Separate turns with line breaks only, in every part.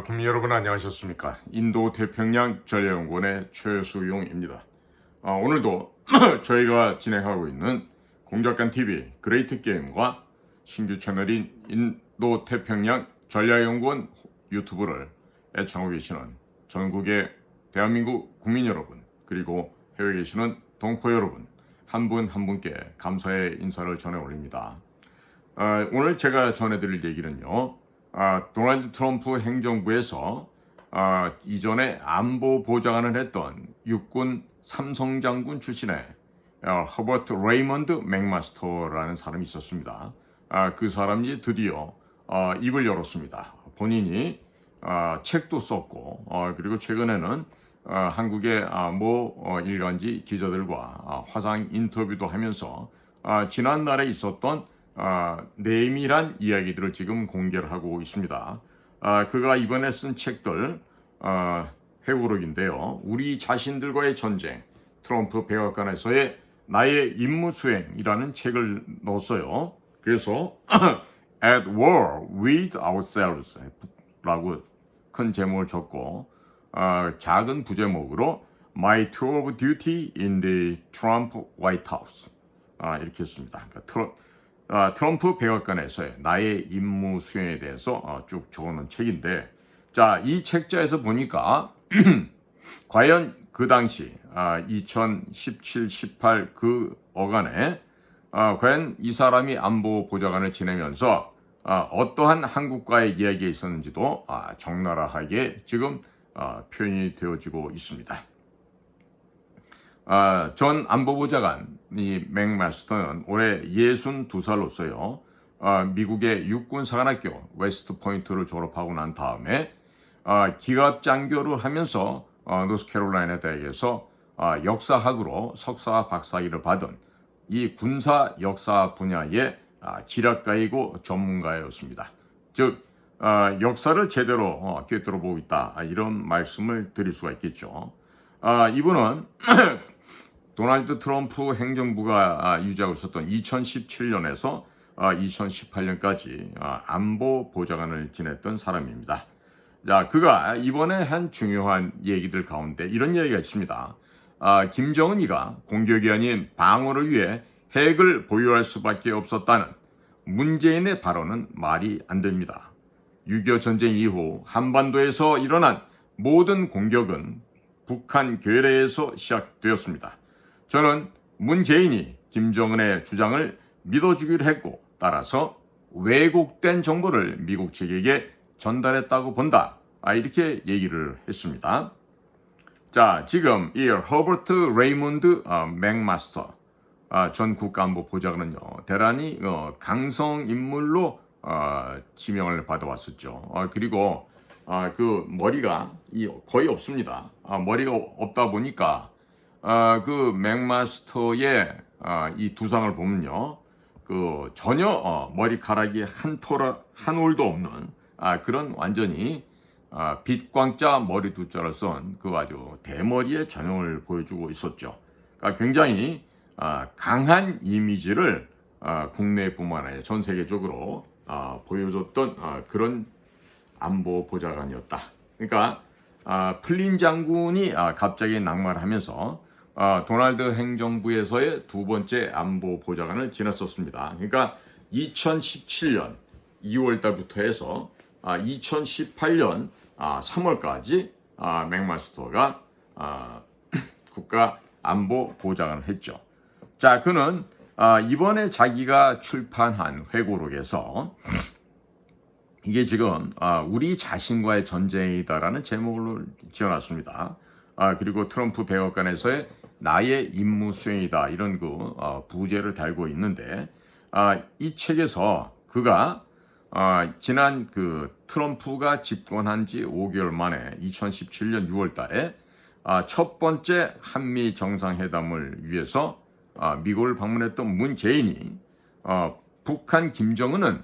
국민 여러분 안녕하셨습니까? 인도 태평양 전략연구원의 최수용입니다. 오늘도 저희가 진행하고 있는 공작관 TV 그레이트 게임과 신규 채널인 인도 태평양 전략연구원 유튜브를 애청하고 계시는 전국의 대한민국 국민 여러분, 그리고 해외에 계시는 동포 여러분 한 분 한 분께 감사의 인사를 전해 올립니다. 오늘 제가 전해드릴 얘기는요, 도널드 트럼프 행정부에서 이전에 안보 보좌관을 했던 육군 삼성장군 출신의 허버트 레이먼드 맥마스터라는 사람이 있었습니다. 그 사람이 드디어 입을 열었습니다. 본인이 책도 썼고, 그리고 최근에는 한국의 모 일간지 기자들과 화상 인터뷰도 하면서 지난날에 있었던 내밀한 이야기들을 지금 공개를 하고 있습니다. 그가 이번에 쓴 책들 회고록인데요. 우리 자신들과의 전쟁, 트럼프 백악관에서의 나의 임무 수행이라는 책을 넣었어요. 그래서 At War with Ourselves 라고 큰 제목을 적고 작은 부제목으로 My Tour of Duty in the Trump White House 이렇게 했습니다. 그러니까 트럼프 백악관에서의 나의 임무 수행에 대해서 쭉 적어놓은 책인데, 자, 이 책자에서 보니까 과연 그 당시 2017, 18 그 어간에 과연 이 사람이 안보 보좌관을 지내면서 어떠한 한국과의 이야기가 있었는지도 적나라하게 지금 표현이 되어지고 있습니다. 전 안보보좌관 이 맥마스터는 올해 62살로서요. 미국의 육군사관학교 웨스트 포인트를 졸업하고 난 다음에 기갑장교를 하면서 노스캐롤라이나 대학에서 역사학으로 석사 박사학위를 받은 이 군사 역사 분야의 지략가이고 전문가였습니다. 즉 역사를 제대로 꿰뚫어 보고 있다, 이런 말씀을 드릴 수가 있겠죠. 이분은 도널드 트럼프 행정부가 유지하고 있었던 2017년에서 2018년까지 안보 보좌관을 지냈던 사람입니다. 자, 그가 이번에 한 중요한 얘기들 가운데 이런 얘기가 있습니다. 김정은이가 공격이 아닌 방어를 위해 핵을 보유할 수밖에 없었다는 문재인의 발언은 말이 안 됩니다. 6.25 전쟁 이후 한반도에서 일어난 모든 공격은 북한 괴뢰에서 시작되었습니다. 저는 문재인이 김정은의 주장을 믿어주기로 했고, 따라서 왜곡된 정보를 미국 측에게 전달했다고 본다, 이렇게 얘기를 했습니다. 자, 지금 이 허버트 레이먼드 맥마스터 전 국가안보 보좌관은요, 대단히 강성 인물로 지명을 받아왔었죠. 그리고 그 머리가 거의 없습니다. 머리가 없다 보니까 그 맥마스터의 이 두상을 보면요, 그 전혀 머리카락이 한 올도 없는 그런 완전히 빛광자 머리 두자를 쓴 그 아주 대머리의 전형을 보여주고 있었죠. 그러니까 굉장히 강한 이미지를 국내뿐만 아니라 전 세계적으로 보여줬던 그런 안보 보좌관이었다. 그러니까 플린 장군이 갑자기 낙마를 하면서 도널드 행정부에서의 두 번째 안보 보좌관을 지냈었습니다. 그러니까 2017년 2월 달부터 해서 2018년 3월까지 맥마스터가 국가 안보 보좌관을 했죠. 자, 그는 이번에 자기가 출판한 회고록에서 이게 지금 우리 자신과의 전쟁이다라는 제목을 지어놨습니다. 그리고 트럼프 백악관에서의 나의 임무 수행이다, 이런 그 부제를 달고 있는데, 이 책에서 그가 지난 그 트럼프가 집권한 지 5개월 만에 2017년 6월 달에 첫 번째 한미 정상회담을 위해서 미국을 방문했던 문재인이 북한 김정은은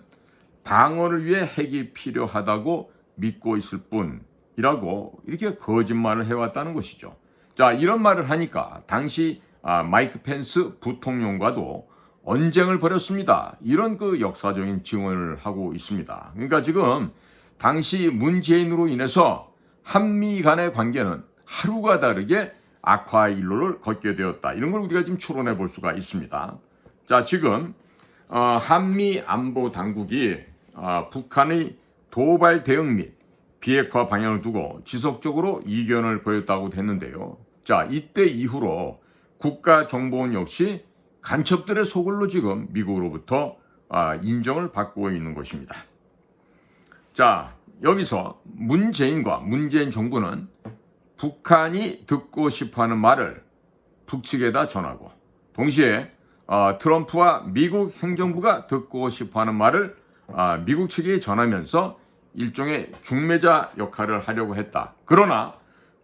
방어를 위해 핵이 필요하다고 믿고 있을 뿐이라고 이렇게 거짓말을 해왔다는 것이죠. 자, 이런 말을 하니까 당시 마이크 펜스 부통령과도 언쟁을 벌였습니다. 이런 그 역사적인 증언을 하고 있습니다. 그러니까 지금 당시 문재인으로 인해서 한미 간의 관계는 하루가 다르게 악화일로를 걷게 되었다. 이런 걸 우리가 지금 추론해 볼 수가 있습니다. 자, 지금 한미 안보 당국이 북한의 도발 대응 및 비핵화 방향을 두고 지속적으로 이견을 보였다고 했는데요. 자, 이때 이후로 국가정보원 역시 간첩들의 소굴로 지금 미국으로부터 인정을 받고 있는 것입니다. 자, 여기서 문재인과 문재인 정부는 북한이 듣고 싶어하는 말을 북측에다 전하고 동시에 트럼프와 미국 행정부가 듣고 싶어하는 말을 미국 측에 전하면서 일종의 중매자 역할을 하려고 했다. 그러나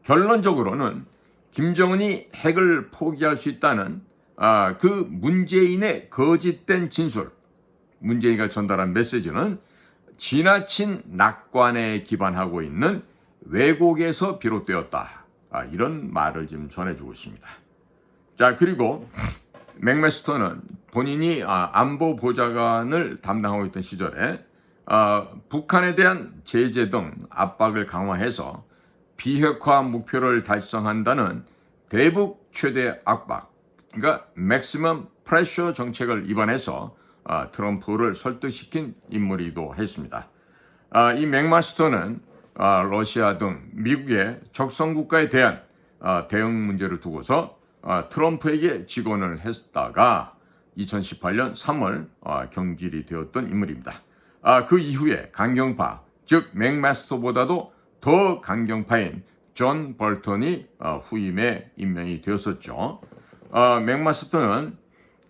결론적으로는 김정은이 핵을 포기할 수 있다는 그 문재인의 거짓된 진술, 문재인가 전달한 메시지는 지나친 낙관에 기반하고 있는 왜곡에서 비롯되었다. 이런 말을 지금 전해주고 있습니다. 자, 그리고 맥마스터는 본인이 안보 보좌관을 담당하고 있던 시절에 북한에 대한 제재 등 압박을 강화해서 비핵화 목표를 달성한다는 대북 최대 압박, 그러니까 맥시멈 프레셔 정책을 입안해서 트럼프를 설득시킨 인물이기도 했습니다. 이 맥마스터는 러시아 등 미국의 적성국가에 대한 대응 문제를 두고서 트럼프에게 직언을 했다가 2018년 3월 경질이 되었던 인물입니다. 그 이후에 강경파, 즉 맥마스터보다도 더 강경파인 존 볼턴이 후임에 임명이 되었었죠. 맥마스터는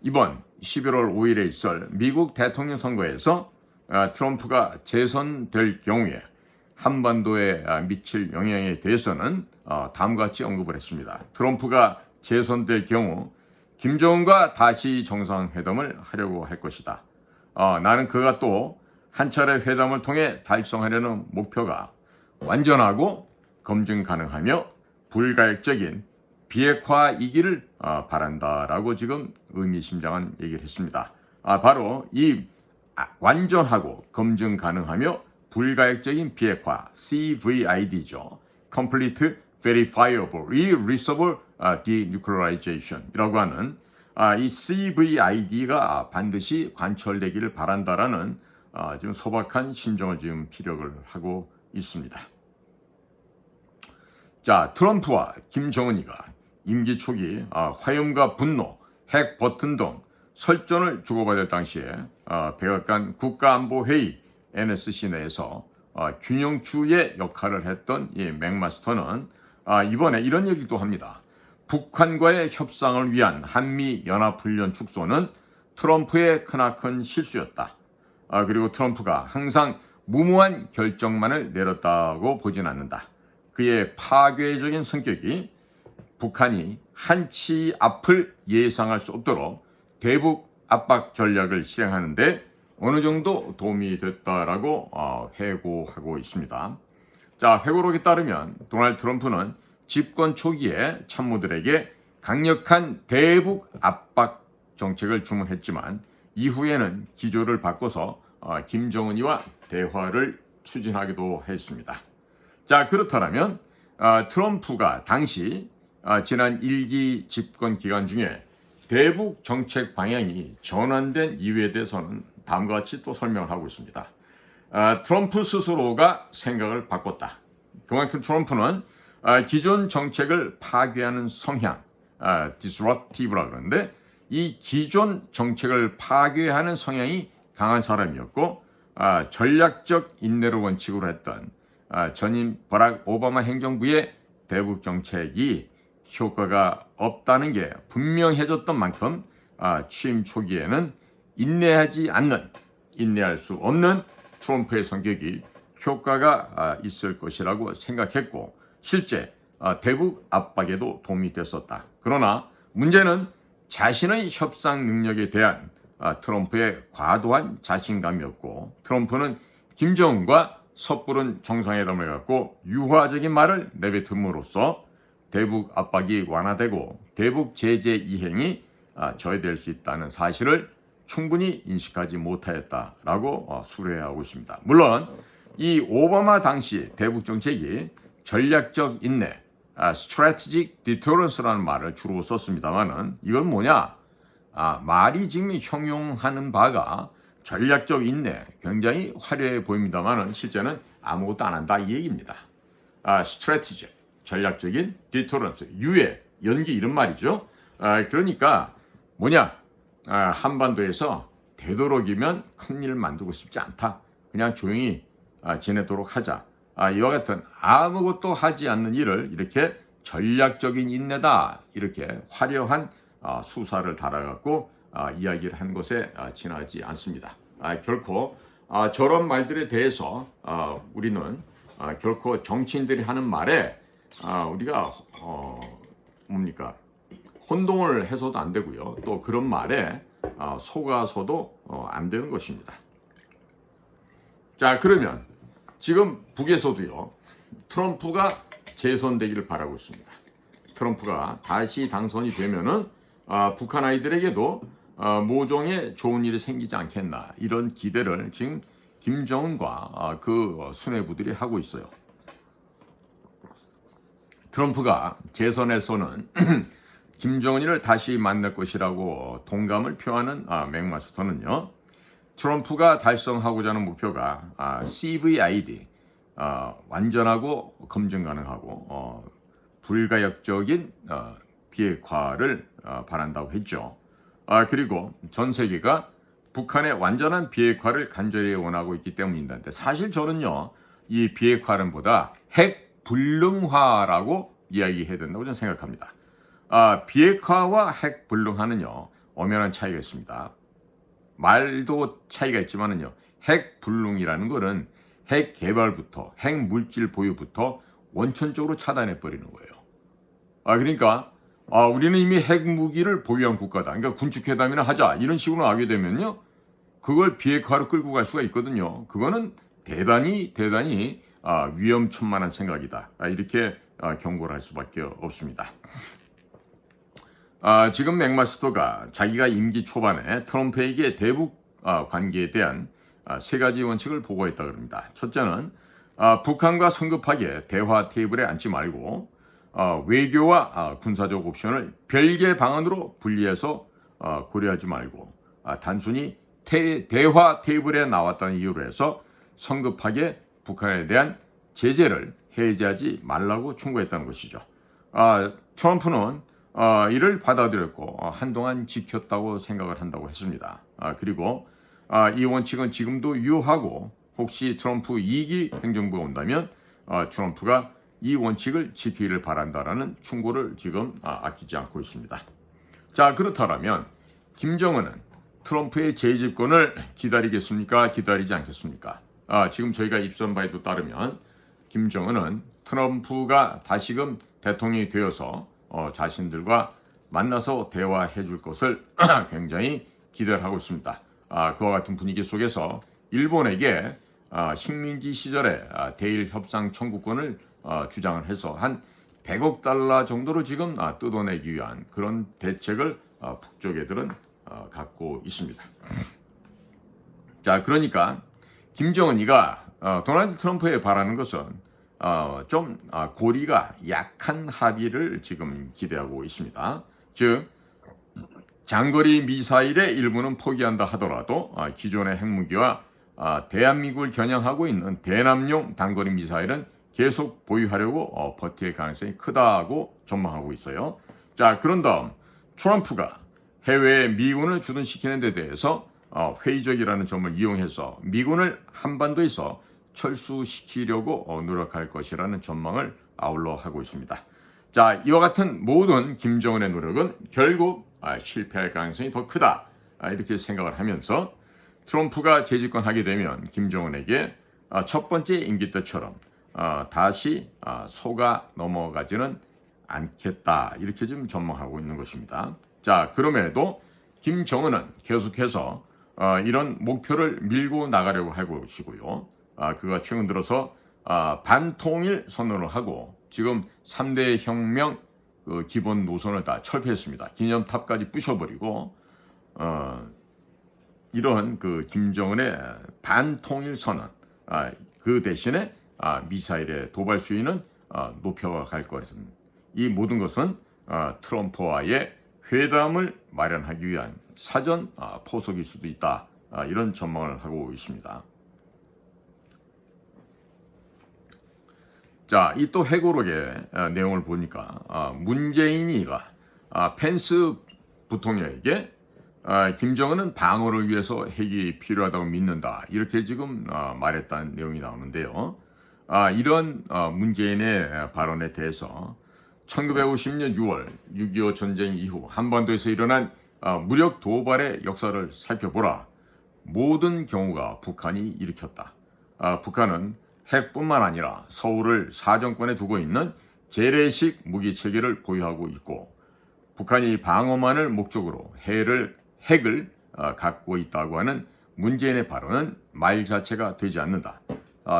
이번 11월 5일에 있을 미국 대통령 선거에서 트럼프가 재선될 경우에 한반도에 미칠 영향에 대해서는 다음과 같이 언급을 했습니다. 트럼프가 재선될 경우 김정은과 다시 정상회담을 하려고 할 것이다. 나는 그가 또 한 차례 회담을 통해 달성하려는 목표가 완전하고 검증 가능하며 불가역적인 비핵화이기를 바란다라고 지금 의미심장한 얘기를 했습니다. 바로 이 완전하고 검증 가능하며 불가역적인 비핵화 CVID죠. Complete Verifiable Irreversible Denuclearization 이라고 하는 이 CVID가 반드시 관철되기를 바란다라는 지금 소박한 심정을 지금 피력을 하고 있습니다. 자, 트럼프와 김정은이가 임기 초기 화염과 분노, 핵 버튼 등 설전을 주고받을 당시에 백악관 국가안보회의 NSC 내에서 균형추의 역할을 했던 이 맥마스터는 이번에 이런 얘기도 합니다. 북한과의 협상을 위한 한미연합훈련 축소는 트럼프의 크나큰 실수였다. 그리고 트럼프가 항상 무모한 결정만을 내렸다고 보진 않는다. 그의 파괴적인 성격이 북한이 한치 앞을 예상할 수 없도록 대북 압박 전략을 실행하는데 어느 정도 도움이 됐다라고 회고하고 있습니다. 자, 회고록에 따르면 도널드 트럼프는 집권 초기에 참모들에게 강력한 대북 압박 정책을 주문했지만 이후에는 기조를 바꿔서 김정은이와 대화를 추진하기도 했습니다. 자, 그렇다면 트럼프가 당시 지난 1기 집권 기간 중에 대북 정책 방향이 전환된 이유에 대해서는 다음과 같이 또 설명을 하고 있습니다. 트럼프 스스로가 생각을 바꿨다. 그만큼 트럼프는 기존 정책을 파괴하는 성향, disruptive라 그러는데 이 기존 정책을 파괴하는 성향이 강한 사람이었고 전략적 인내를 원칙으로 했던 전임 버락 오바마 행정부의 대북 정책이 효과가 없다는 게 분명해졌던 만큼 취임 초기에는 인내할 수 없는 트럼프의 성격이 효과가 있을 것이라고 생각했고 실제 대북 압박에도 도움이 됐었다. 그러나 문제는 자신의 협상 능력에 대한 트럼프의 과도한 자신감이었고 트럼프는 김정은과 섣부른 정상회담을 갖고 유화적인 말을 내뱉음으로써 대북 압박이 완화되고 대북 제재 이행이 저해될 수 있다는 사실을 충분히 인식하지 못하였다라고 수뢰하고 있습니다. 물론 이 오바마 당시 대북 정책이 전략적 인내, strategic deterrence라는 말을 주로 썼습니다만은 이건 뭐냐? 말이 지금 형용하는 바가 전략적 인내, 굉장히 화려해 보입니다만은 실제는 아무것도 안 한다 이 얘기입니다. strategic, 전략적인 deterrence, 유예, 연기 이런 말이죠. 그러니까 뭐냐? 한반도에서 되도록이면 큰일 만들고 싶지 않다. 그냥 조용히 지내도록 하자. 이와 같은 아무것도 하지 않는 일을 이렇게 전략적인 인내다. 이렇게 화려한 수사를 달아갖고 이야기를 한 것에 지나지 않습니다. 결코 저런 말들에 대해서 우리는 결코 정치인들이 하는 말에 우리가 뭡니까? 혼동을 해서도 안 되고요. 또 그런 말에 속아서도 안 되는 것입니다. 자, 그러면 지금 북에서도요. 트럼프가 재선되기를 바라고 있습니다. 트럼프가 다시 당선이 되면은 북한 아이들에게도 모종의 좋은 일이 생기지 않겠나 이런 기대를 지금 김정은과 그 수뇌부들이 하고 있어요. 트럼프가 재선에서는 김정은이를 다시 만날 것이라고 동감을 표하는 맥마스터는요. 트럼프가 달성하고자 하는 목표가 CVID, 완전하고 검증 가능하고 불가역적인 비핵화를 바란다고 했죠. 그리고 전 세계가 북한의 완전한 비핵화를 간절히 원하고 있기 때문인데 사실 저는요. 이 비핵화는보다 핵 불능화라고 이야기해야 된다고 저는 생각합니다. 비핵화와 핵 불능화는요. 엄연한 차이가 있습니다. 말도 차이가 있지만은요. 핵 불능이라는 것은 핵 개발부터 핵 물질 보유부터 원천적으로 차단해 버리는 거예요. 그러니까 우리는 이미 핵 무기를 보유한 국가다. 그러니까 군축회담이나 하자 이런 식으로 하게 되면요. 그걸 비핵화로 끌고 갈 수가 있거든요. 그거는 대단히 위험천만한 생각이다. 이렇게 경고를 할 수밖에 없습니다. 지금 맥마스터가 자기가 임기 초반에 트럼프에게 대북 관계에 대한 세 가지 원칙을 보고했다 그럽니다. 첫째는 북한과 성급하게 대화 테이블에 앉지 말고 외교와 군사적 옵션을 별개 방안으로 분리해서 고려하지 말고 단순히 대화 테이블에 나왔다는 이유로 해서 성급하게 북한에 대한 제재를 해제하지 말라고 충고했다는 것이죠. 트럼프는 이를 받아들였고 한동안 지켰다고 생각을 한다고 했습니다. 그리고 이 원칙은 지금도 유효하고 혹시 트럼프 2기 행정부가 온다면 트럼프가 이 원칙을 지키기를 바란다라는 충고를 지금 아끼지 않고 있습니다. 자, 그렇다면 김정은은 트럼프의 재집권을 기다리겠습니까? 기다리지 않겠습니까? 지금 저희가 입수한 바에 따르면 김정은은 트럼프가 다시금 대통령이 되어서 자신들과 만나서 대화해 줄 것을 굉장히 기대를 하고 있습니다. 그와 같은 분위기 속에서 일본에게 식민지 시절에 대일 협상 청구권을 주장을 해서 한 100억 달러 정도로 지금 뜯어내기 위한 그런 대책을 북쪽 애들은 갖고 있습니다. 자, 그러니까 김정은이가 도널드 트럼프에 바라는 것은 좀 고리가 약한 합의를 지금 기대하고 있습니다. 즉 장거리 미사일의 일부는 포기한다 하더라도 기존의 핵무기와 대한민국을 겨냥하고 있는 대남용 단거리 미사일은 계속 보유하려고 버틸 가능성이 크다고 전망하고 있어요. 자, 그런 다음 트럼프가 해외에 미군을 주둔시키는 데 대해서 회의적이라는 점을 이용해서 미군을 한반도에서 철수시키려고 노력할 것이라는 전망을 아울러 하고 있습니다. 자, 이와 같은 모든 김정은의 노력은 결국 실패할 가능성이 더 크다. 이렇게 생각을 하면서 트럼프가 재집권하게 되면 김정은에게 첫 번째 임기 때처럼 다시 속아 넘어가지는 않겠다. 이렇게 좀 전망하고 있는 것입니다. 자, 그럼에도 김정은은 계속해서 이런 목표를 밀고 나가려고 하고 계시고요. 그가 최근 들어서 반통일 선언을 하고 지금 3대 혁명 그 기본 노선을 다 철폐했습니다. 기념탑까지 부셔버리고 이런 그 김정은의 반통일 선언 그 대신에 미사일의 도발 수위는 높여갈 것은 이 모든 것은 트럼프와의 회담을 마련하기 위한 사전 포석일 수도 있다. 이런 전망을 하고 있습니다. 자, 이 또 회고록의 내용을 보니까 문재인이가 펜스 부통령에게 김정은은 방어를 위해서 핵이 필요하다고 믿는다. 이렇게 지금 말했다는 내용이 나오는데요. 이런 문재인의 발언에 대해서 1950년 6월 6.25 전쟁 이후 한반도에서 일어난 무력 도발의 역사를 살펴보라. 모든 경우가 북한이 일으켰다. 북한은 핵뿐만 아니라 서울을 사정권에 두고 있는 재래식 무기 체계를 보유하고 있고 북한이 방어만을 목적으로 핵을 갖고 있다고 하는 문재인의 발언은 말 자체가 되지 않는다.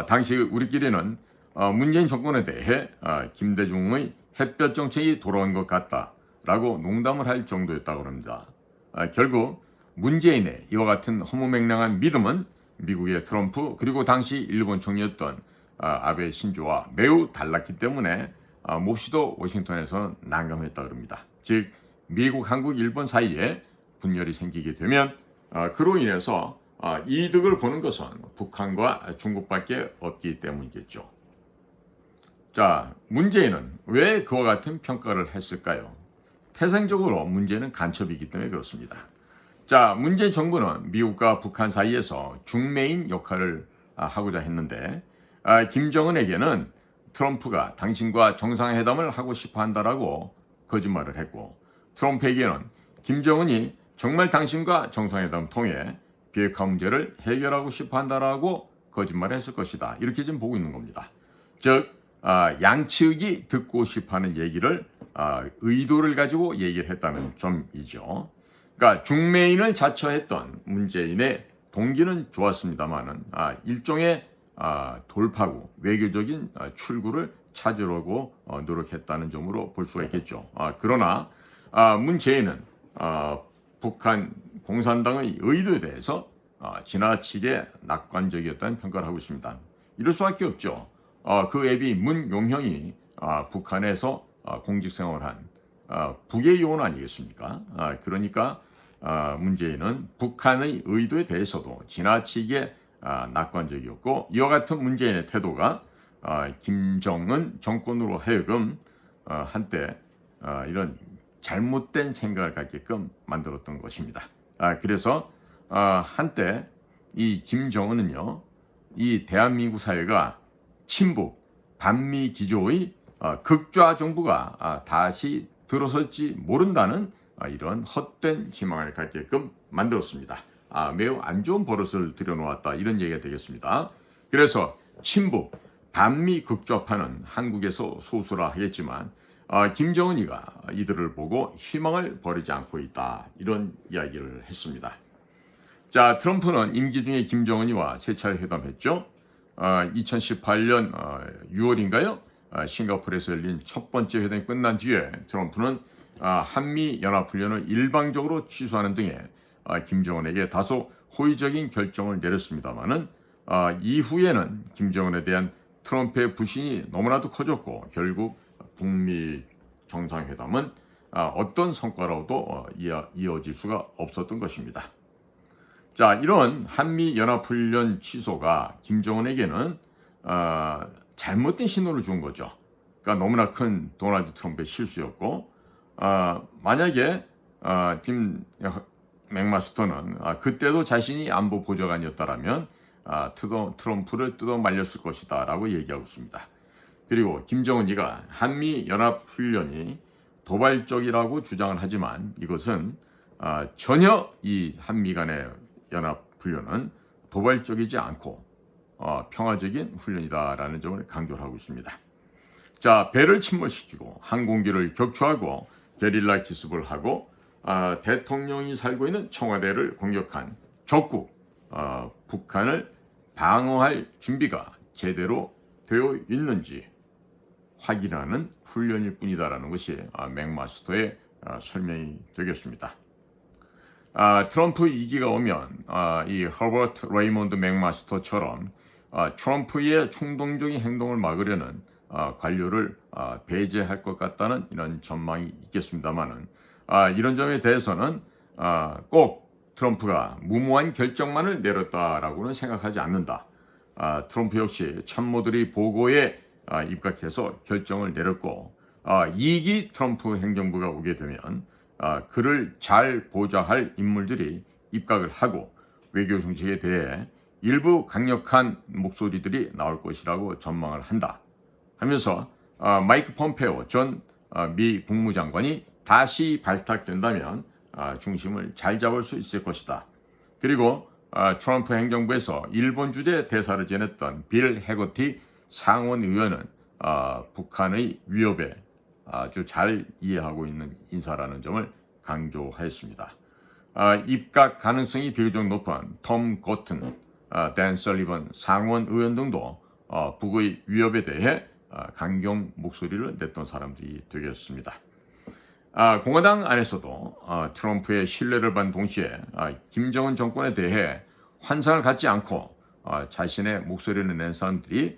당시 우리끼리는 문재인 정권에 대해 김대중의 햇볕 정책이 돌아온 것 같다라고 농담을 할 정도였다고 합니다. 결국 문재인의 이와 같은 허무맹랑한 믿음은 미국의 트럼프 그리고 당시 일본 총리였던 아베 신조와 매우 달랐기 때문에 몹시도 워싱턴에서는 난감했다고 합니다. 즉 미국, 한국, 일본 사이에 분열이 생기게 되면 그로 인해서 이득을 보는 것은 북한과 중국밖에 없기 때문이겠죠. 자, 문재인은 왜 그와 같은 평가를 했을까요? 태생적으로 문재인은 간첩이기 때문에 그렇습니다. 자, 문재인 정부는 미국과 북한 사이에서 중매인 역할을 하고자 했는데 김정은에게는 트럼프가 당신과 정상회담을 하고 싶어 한다라고 거짓말을 했고 트럼프에게는 김정은이 정말 당신과 정상회담을 통해 비핵화 문제를 해결하고 싶어 한다라고 거짓말을 했을 것이다. 이렇게 지금 보고 있는 겁니다. 즉 양측이 듣고 싶어하는 얘기를 의도를 가지고 얘기를 했다는 점이죠. 그러니까 중매인을 자처했던 문재인의 동기는 좋았습니다만은 일종의 돌파구, 외교적인 출구를 찾으려고 노력했다는 점으로 볼 수가 있겠죠. 그러나 문재인은 북한 공산당의 의도에 대해서 지나치게 낙관적이었다는 평가를 하고 있습니다. 이럴 수밖에 없죠. 그 애비 문용형이 북한에서 공직생활을 한 북의 요원 아니겠습니까? 그러니까 문재인은 북한의 의도에 대해서도 지나치게 낙관적이었고 이와 같은 문재인의 태도가 김정은 정권으로 하여금 한때 이런 잘못된 생각을 갖게끔 만들었던 것입니다. 그래서 한때 이 김정은은요, 이 대한민국 사회가 친북, 반미 기조의 극좌 정부가 다시 들어설지 모른다는 이런 헛된 희망을 갖게끔 만들었습니다. 매우 안 좋은 버릇을 들여놓았다 이런 얘기가 되겠습니다. 그래서 친북, 반미 극좌파는 한국에서 소수라 하겠지만 김정은이가 이들을 보고 희망을 버리지 않고 있다 이런 이야기를 했습니다. 자, 트럼프는 임기 중에 김정은이와 세 차례 회담했죠. 2018년 6월인가요? 싱가포르에서 열린 첫 번째 회담이 끝난 뒤에 트럼프는 한미연합훈련을 일방적으로 취소하는 등의 김정은에게 다소 호의적인 결정을 내렸습니다마는 이후에는 김정은에 대한 트럼프의 불신이 너무나도 커졌고 결국 북미 정상회담은 어떤 성과로도 이어질 수가 없었던 것입니다. 자, 이런 한미연합훈련 취소가 김정은에게는 잘못된 신호를 준 거죠. 그러니까 너무나 큰 도널드 트럼프의 실수였고 만약에 팀 맥마스터는 그때도 자신이 안보 보좌관이었다라면 트럼프를 뜯어 말렸을 것이다 라고 얘기하고 있습니다. 그리고 김정은이가 한미연합훈련이 도발적이라고 주장을 하지만 이것은 전혀 이 한미 간의 연합훈련은 도발적이지 않고 평화적인 훈련이다라는 점을 강조를 하고 있습니다. 자, 배를 침몰시키고 항공기를 격추하고 게릴라 기습을 하고 대통령이 살고 있는 청와대를 공격한 적국 북한을 방어할 준비가 제대로 되어 있는지 확인하는 훈련일 뿐이다라는 것이 맥마스터의 설명이 되겠습니다. 트럼프 2기가 오면 이 허버트 레이먼드 맥마스터처럼 트럼프의 충동적인 행동을 막으려는 관료를 배제할 것 같다는 이런 전망이 있겠습니다만은 이런 점에 대해서는 꼭 트럼프가 무모한 결정만을 내렸다라고는 생각하지 않는다. 트럼프 역시 참모들이 보고에 입각해서 결정을 내렸고 2기 트럼프 행정부가 오게 되면 그를 잘 보좌할 인물들이 입각을 하고 외교 정책에 대해 일부 강력한 목소리들이 나올 것이라고 전망을 한다 하면서 마이크 폼페오 전 미 국무장관이 다시 발탁된다면 중심을 잘 잡을 수 있을 것이다. 그리고 트럼프 행정부에서 일본 주재 대사를 지냈던 빌 해거티 상원 의원은 북한의 위협에 아주 잘 이해하고 있는 인사라는 점을 강조하였습니다. 입각 가능성이 비교적 높은 톰 고튼, 댄 설리번 상원 의원 등도 북의 위협에 대해 강경 목소리를 냈던 사람들이 되겠습니다. 공화당 안에서도 트럼프의 신뢰를 받은 동시에 김정은 정권에 대해 환상을 갖지 않고 자신의 목소리를 낸 사람들이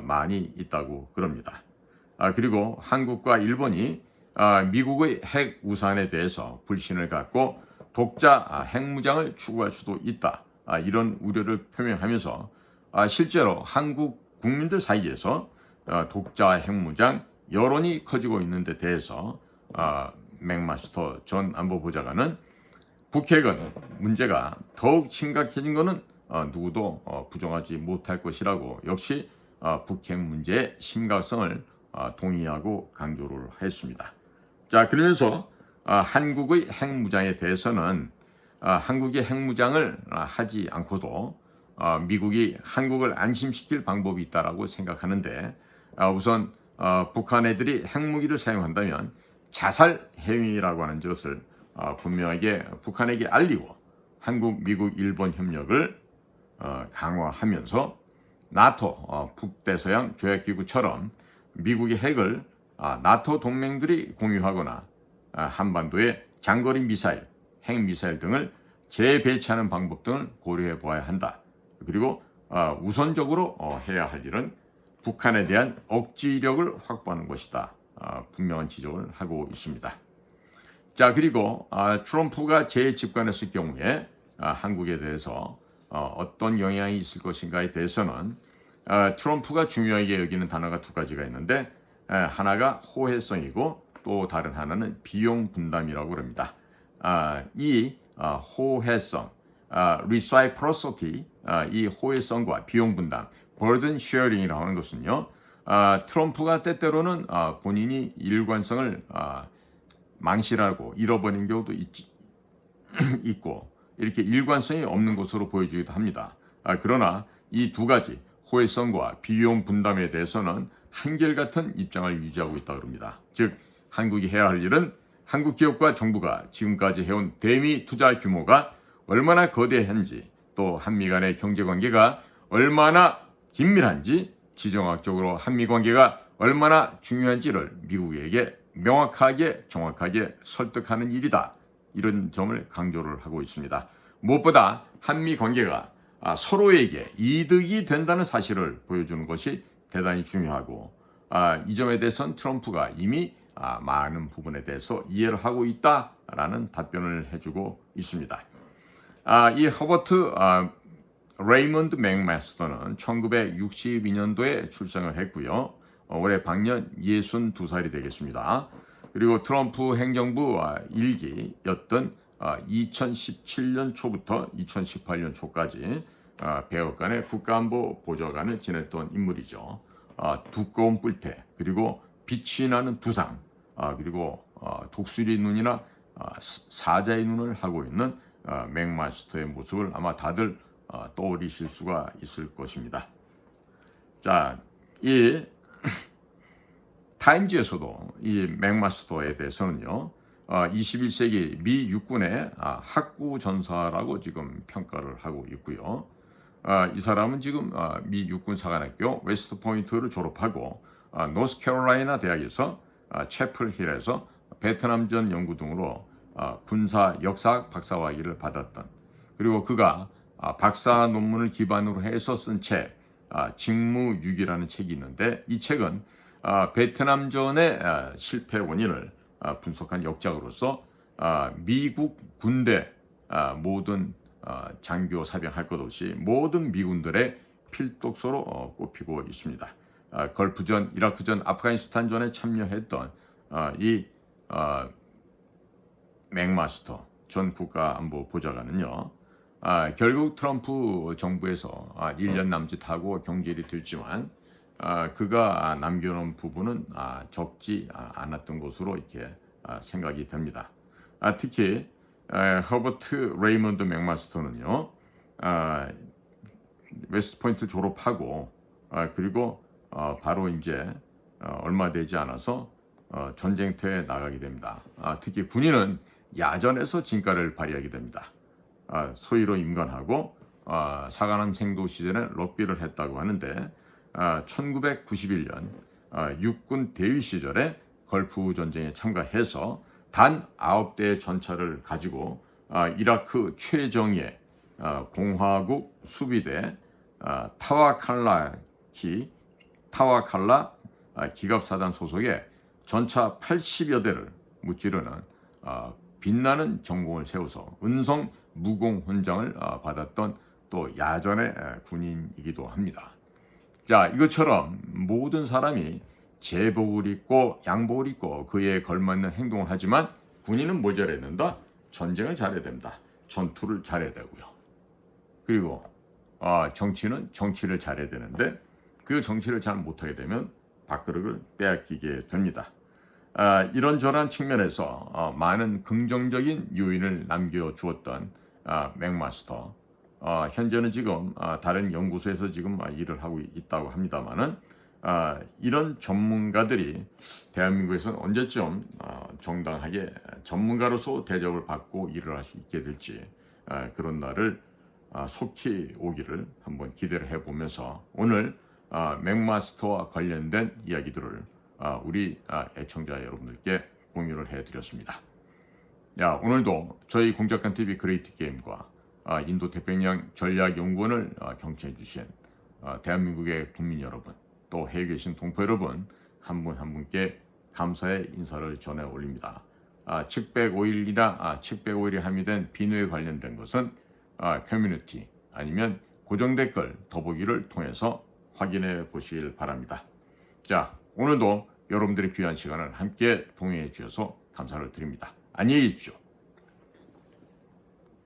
많이 있다고 그럽니다. 그리고 한국과 일본이 미국의 핵 우산에 대해서 불신을 갖고 독자 핵무장을 추구할 수도 있다. 이런 우려를 표명하면서 실제로 한국 국민들 사이에서 독자 핵무장 여론이 커지고 있는 데 대해서 맥마스터 전 안보보좌관은 북핵은 문제가 더욱 심각해진 것은 누구도 부정하지 못할 것이라고 역시 북핵 문제의 심각성을 동의하고 강조를 했습니다. 자, 그러면서 한국의 핵무장에 대해서는 한국이 핵무장을 하지 않고도 미국이 한국을 안심시킬 방법이 있다라고 생각하는데 우선 북한 애들이 핵무기를 사용한다면 자살 행위라고 하는 것을 분명하게 북한에게 알리고 한국, 미국, 일본 협력을 강화하면서 나토 북대서양 조약기구처럼 미국의 핵을 나토 동맹들이 공유하거나 한반도의 장거리 미사일, 핵미사일 등을 재배치하는 방법 등을 고려해 보아야 한다. 그리고 우선적으로 해야 할 일은 북한에 대한 억지력을 확보하는 것이다. 분명한 지적을 하고 있습니다. 자, 그리고 트럼프가 재집권했을 경우에 한국에 대해서 어떤 영향이 있을 것인가에 대해서는 트럼프가 중요하게 여기는 단어가 두 가지가 있는데 하나가 호혜성이고 또 다른 하나는 비용 분담이라고 합니다. 이 호혜성, reciprocity, 이 호혜성과 비용 분담, burden sharing이라고 하는 것은요. 트럼프가 때때로는 본인이 일관성을 망실하고 잃어버린 경우도 있고 이렇게 일관성이 없는 것으로 보여주기도 합니다. 그러나 이 두 가지 호혜성과 비용 분담에 대해서는 한결같은 입장을 유지하고 있다고 합니다. 즉 한국이 해야 할 일은 한국 기업과 정부가 지금까지 해온 대미 투자 규모가 얼마나 거대한지 또 한미 간의 경제관계가 얼마나 긴밀한지 지정학적으로 한미 관계가 얼마나 중요한지를 미국에게 명확하게 정확하게 설득하는 일이다. 이런 점을 강조를 하고 있습니다. 무엇보다 한미 관계가 서로에게 이득이 된다는 사실을 보여주는 것이 대단히 중요하고 이 점에 대해서는 트럼프가 이미 많은 부분에 대해서 이해를 하고 있다라는 답변을 해주고 있습니다. 이 허버트 레이먼드 맥마스터는 1962년도에 출생을 했고요. 올해 방년 62살이 되겠습니다. 그리고 트럼프 행정부 1기였던 2017년 초부터 2018년 초까지 백악관의 국가안보 보좌관을 지냈던 인물이죠. 두꺼운 뿔테, 그리고 빛이 나는 두상, 그리고 독수리 눈이나 사자의 눈을 하고 있는 맥마스터의 모습을 아마 다들 떠올리실 수가 있을 것입니다. 자, 이 타임즈에서도 이 맥마스터에 대해서는요, 21세기 미 육군의 학구 전사라고 지금 평가를 하고 있고요. 이 사람은 지금 미 육군 사관학교 웨스트 포인트를 졸업하고 노스캐롤라이나 대학에서 채플 힐에서 베트남전 연구 등으로 군사 역사학 박사학위를 받았던, 그리고 그가 박사 논문을 기반으로 해서 쓴 책 직무유기라는 책이 있는데 이 책은 베트남전의 실패 원인을 분석한 역작으로서 미국 군대 모든 장교 사병 할 것 없이 모든 미군들의 필독서로 꼽히고 있습니다. 걸프전, 이라크전, 아프가니스탄전에 참여했던 이 맥마스터 전 국가안보보좌관은요. 결국 트럼프 정부에서 1년 남짓하고 경질이 됐지만 그가 남겨놓은 부분은 적지 않았던 것으로 이렇게 생각이 됩니다. 특히 허버트 레이먼드 맥마스터는요. 웨스트포인트 졸업하고 그리고 바로 이제 얼마 되지 않아서 전쟁터에 나가게 됩니다. 특히 군인은 야전에서 진가를 발휘하게 됩니다. 소위로 임관하고 사관원 생도 시절에 럭비를 했다고 하는데 1991년 육군 대위 시절에 걸프 전쟁에 참가해서 단 9대의 전차를 가지고 이라크 최정예 공화국 수비대 타와칼라 기갑사단 소속의 전차 80여 대를 무찌르는 빛나는 전공을 세워서 은성 무공 훈장을 받았던 또 야전의 군인이기도 합니다. 자, 이것처럼 모든 사람이 제복을 입고 양복을 입고 그에 걸맞는 행동을 하지만 군인은 뭘 잘해야 된다? 전쟁을 잘해야 됩니다. 전투를 잘해야 되고요. 그리고 정치는 정치를 잘해야 되는데 그 정치를 잘 못하게 되면 밥그릇을 빼앗기게 됩니다. 이런저런 측면에서 많은 긍정적인 요인을 남겨주었던 맥마스터, 현재는 지금 다른 연구소에서 지금 일을 하고 있다고 합니다만은 이런 전문가들이 대한민국에서는 언제쯤 정당하게 전문가로서 대접을 받고 일을 할 수 있게 될지 그런 날을 속히 오기를 한번 기대를 해보면서 오늘 맥마스터와 관련된 이야기들을 우리 애청자 여러분들께 공유를 해드렸습니다. 오늘도 저희 공작관TV 그레이트 게임과 인도 태평양 전략연구원을 경청해 주신 대한민국의 국민 여러분, 또 해외에 계신 동포 여러분 한 분 한 분께 감사의 인사를 전해 올립니다. 측백 오일이나 측백 오일이 함유된 비누에 관련된 것은 커뮤니티 아니면 고정 댓글 더보기를 통해서 확인해 보시길 바랍니다. 자, 오늘도 여러분들의 귀한 시간을 함께 동행해 주셔서 감사를 드립니다. 안녕히 계십시오.